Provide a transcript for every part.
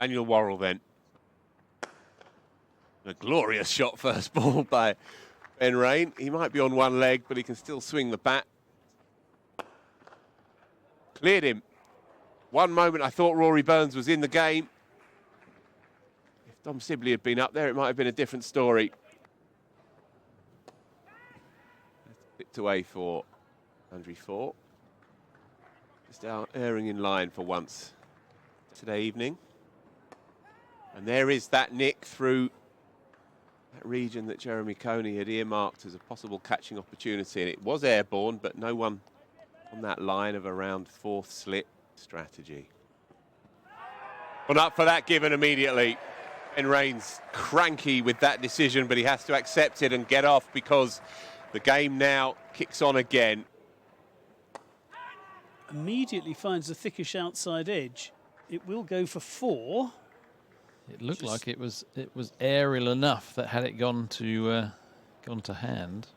Daniel Worrell then. A glorious shot first ball by Ben Rain. He might be on one leg, but he can still swing the bat. Cleared him. One moment I thought Rory Burns was in the game. If Dom Sibley had been up there, it might have been a different story. Picked away for Andrew Fort. Just erring in line for once today evening. And there is that nick through that region that Jeremy Coney had earmarked as a possible catching opportunity. And it was airborne, but no one on that line of around fourth slip strategy. Well, up for that given immediately. Ben Rain's cranky with that decision, but he has to accept it and get off because the game now kicks on again. Immediately finds the thickish outside edge. It will go for 4. It looked like it was aerial enough that had it gone to hand.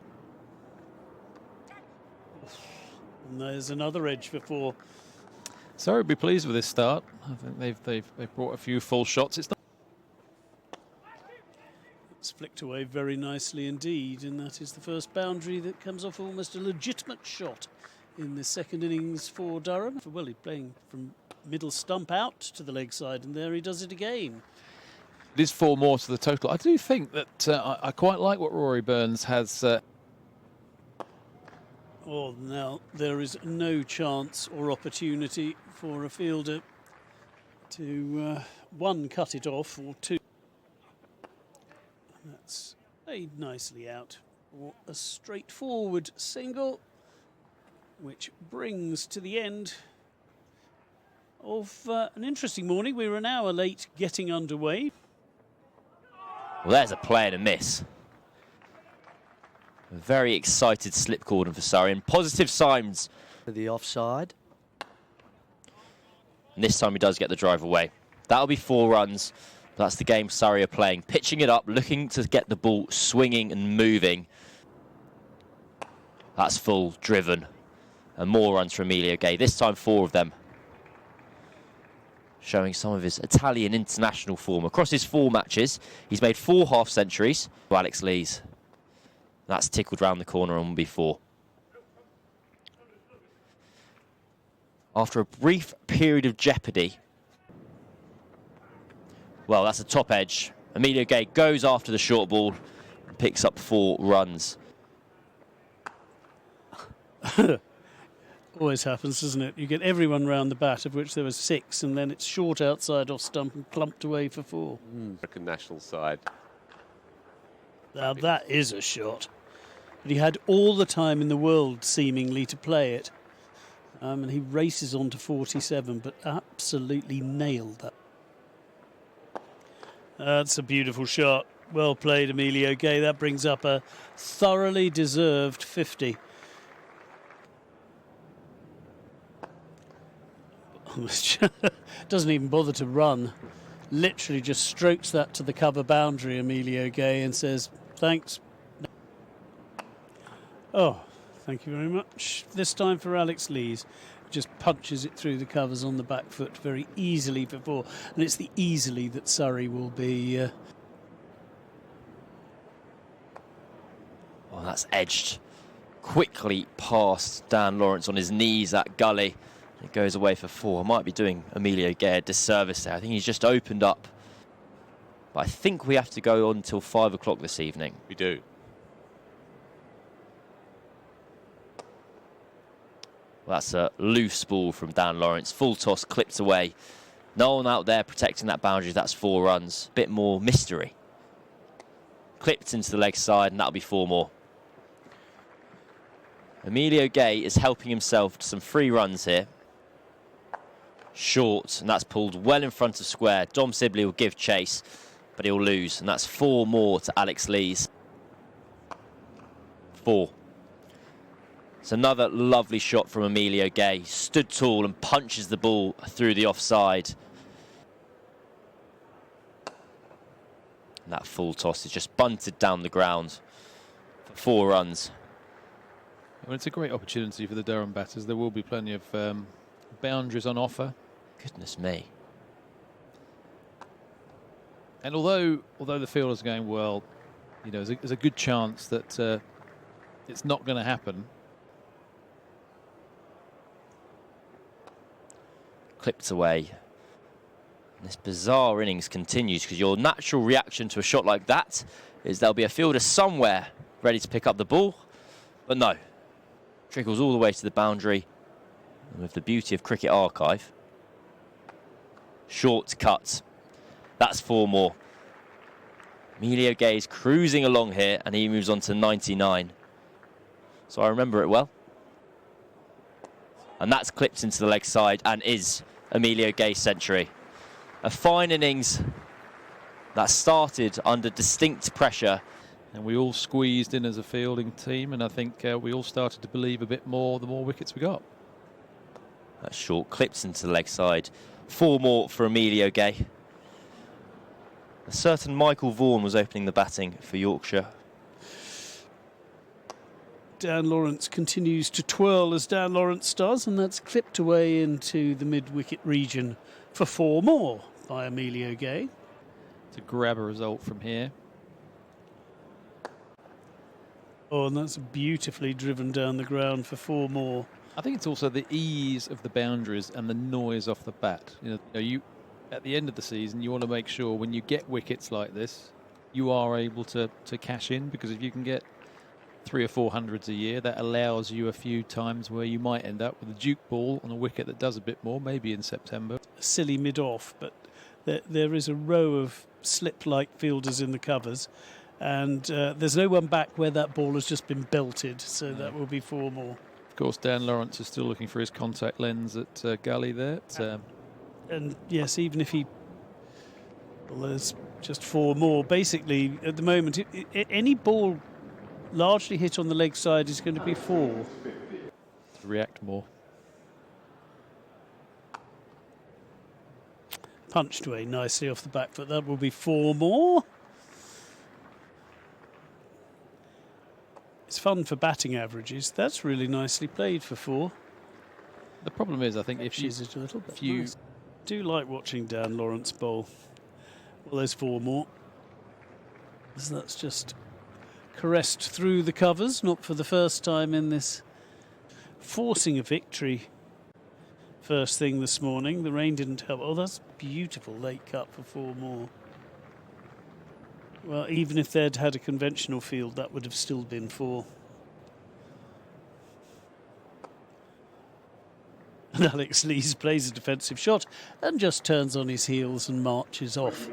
And there's another edge for 4. Surrey would be pleased with this start. I think they've brought a few full shots. It's flicked away very nicely indeed, and that is the first boundary that comes off almost a legitimate shot in the second innings for Durham. Well, he's playing from middle stump out to the leg side, and there he does it again. It is 4 more to the total. I do think that I quite like what Rory Burns has. Oh, now there is no chance or opportunity for a fielder to, 1, cut it off, or 2. That's played nicely out for a straightforward single, which brings to the end of an interesting morning. We were an hour late getting underway. Well, there's a play and a miss. A very excited slip cordon for Surrey, and positive signs. For the offside. And this time he does get the drive away. That'll be 4 runs. That's the game Surrey are playing. Pitching it up, looking to get the ball swinging and moving. That's full, driven. And more runs for Emilio Gay. This time 4 of them. Showing some of his Italian international form. Across his 4 matches, he's made 4 half-centuries. Alex Lees. That's tickled round the corner and will be 4. After a brief period of jeopardy. Well, that's a top edge. Emilio Gay goes after the short ball and picks up 4 runs. Always happens, doesn't it? You get everyone round the bat, of which there was 6, and then it's short outside off stump and plumped away for 4. American national side. Now that is a shot. But he had all the time in the world, seemingly, to play it. And he races on to 47, but absolutely nailed that. That's a beautiful shot. Well played, Emilio Gay. That brings up a thoroughly deserved 50. Doesn't even bother to run. Literally just strokes that to the cover boundary, Emilio Gay, and says, thanks. Oh, thank you very much. This time for Alex Lees. Just punches it through the covers on the back foot very easily for 4. And it's the easily that Surrey will be... Well, that's edged quickly past Dan Lawrence on his knees, that gully. It goes away for 4. I might be doing Emilio Gay a disservice there. I think he's just opened up. But I think we have to go on until 5 o'clock this evening. We do. Well, that's a loose ball from Dan Lawrence. Full toss, clipped away. No one out there protecting that boundary. That's 4 runs. Bit more mystery. Clipped into the leg side, and that'll be 4 more. Emilio Gay is helping himself to some free runs here. Short, and that's pulled well in front of square. Dom Sibley will give chase, but he'll lose, and that's 4 more to Alex Lees. 4. It's another lovely shot from Emilio Gay. Stood tall and punches the ball through the offside. And that full toss is just bunted down the ground for 4 runs. Well, it's a great opportunity for the Durham batters. There will be plenty of boundaries on offer. Goodness me. And although the fielder's going, well, you know, there's a good chance that it's not going to happen. Clipped away. This bizarre innings continues because your natural reaction to a shot like that is there'll be a fielder somewhere ready to pick up the ball. But no. Trickles all the way to the boundary. And with the beauty of Cricket Archive. Short cut. That's 4 more. Emilio Gay's cruising along here and he moves on to 99. So I remember it well. And that's clipped into the leg side and is Emilio Gay's century. A fine innings that started under distinct pressure. And we all squeezed in as a fielding team, and I think we all started to believe a bit more the more wickets we got. That short clips into the leg side. 4 more for Emilio Gay. A certain Michael Vaughan was opening the batting for Yorkshire. Dan Lawrence continues to twirl as Dan Lawrence does, and that's clipped away into the mid-wicket region for 4 more by Emilio Gay. To grab a result from here. Oh, and that's beautifully driven down the ground for 4 more. I think it's also the ease of the boundaries and the noise off the bat. You know, at the end of the season, you want to make sure when you get wickets like this, you are able to cash in, because if you can get 300 or 400 a year, that allows you a few times where you might end up with a duke ball on a wicket that does a bit more, maybe in September. Silly mid-off, but there is a row of slip-like fielders in the covers, and there's no one back where that ball has just been belted, so that will be 4 more. Of course, Dan Lawrence is still looking for his contact lens at Gully there. And yes, even if well, there's just 4 more. Basically, at the moment, any ball largely hit on the leg side is going to be 4. React more. Punched away nicely off the back foot. That will be 4 more. It's fun for batting averages. That's really nicely played for 4. The problem is, I think if you nice. Do like watching Dan Lawrence bowl. Well, there's 4 more. So that's just caressed through the covers, not for the first time in this. Forcing a victory first thing this morning. The rain didn't help. Oh, that's beautiful late cut for 4 more. Well, even if they'd had a conventional field, that would have still been 4. And Alex Lees plays a defensive shot and just turns on his heels and marches off.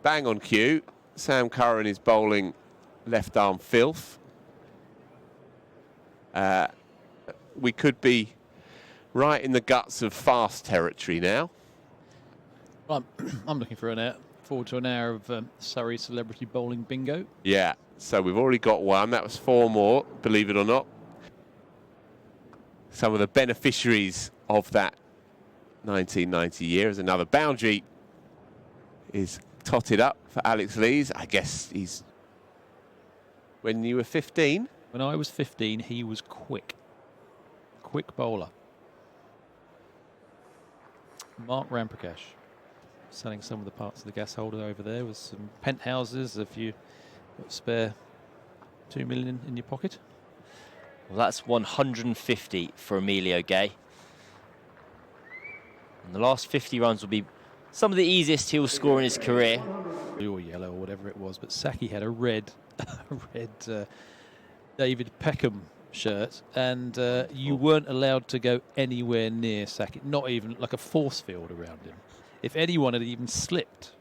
Bang on cue. Sam Curran is bowling left arm filth. We could be right in the guts of fast territory now. I'm looking forward to an hour of Surrey celebrity bowling bingo. Yeah, so we've already got 1. That was 4 more, believe it or not. Some of the beneficiaries of that 1990 year as another boundary is totted up for Alex Lees. I guess he's... When you were 15? When I was 15, he was quick. Quick bowler. Mark Ramprakash. Selling some of the parts of the gas holder over there with some penthouses if you got spare 2 million in your pocket. Well, that's 150 for Emilio Gay. And the last 50 runs will be some of the easiest he'll score in his career. Blue or yellow or whatever it was, but Saki had a red David Peckham shirt, and you weren't allowed to go anywhere near Saki, not even like a force field around him. If anyone had even slipped.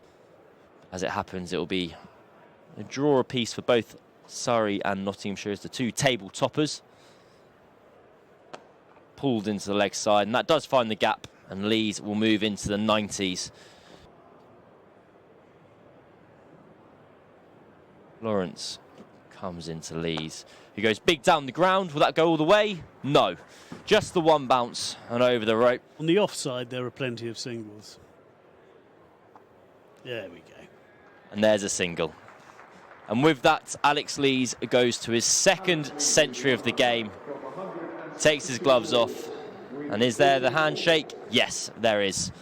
As it happens, it will be a draw apiece for both Surrey and Nottinghamshire as the 2 table toppers. Pulled into the leg side, and that does find the gap, and Lees will move into the 90s. Lawrence comes into Lees, who goes big down the ground. Will that go all the way? No. Just the 1 bounce and over the rope. On the offside, there are plenty of singles. There we go. And there's a single. And with that, Alex Lees goes to his 2nd century of the game. Takes his gloves off. And is there the handshake? Yes, there is.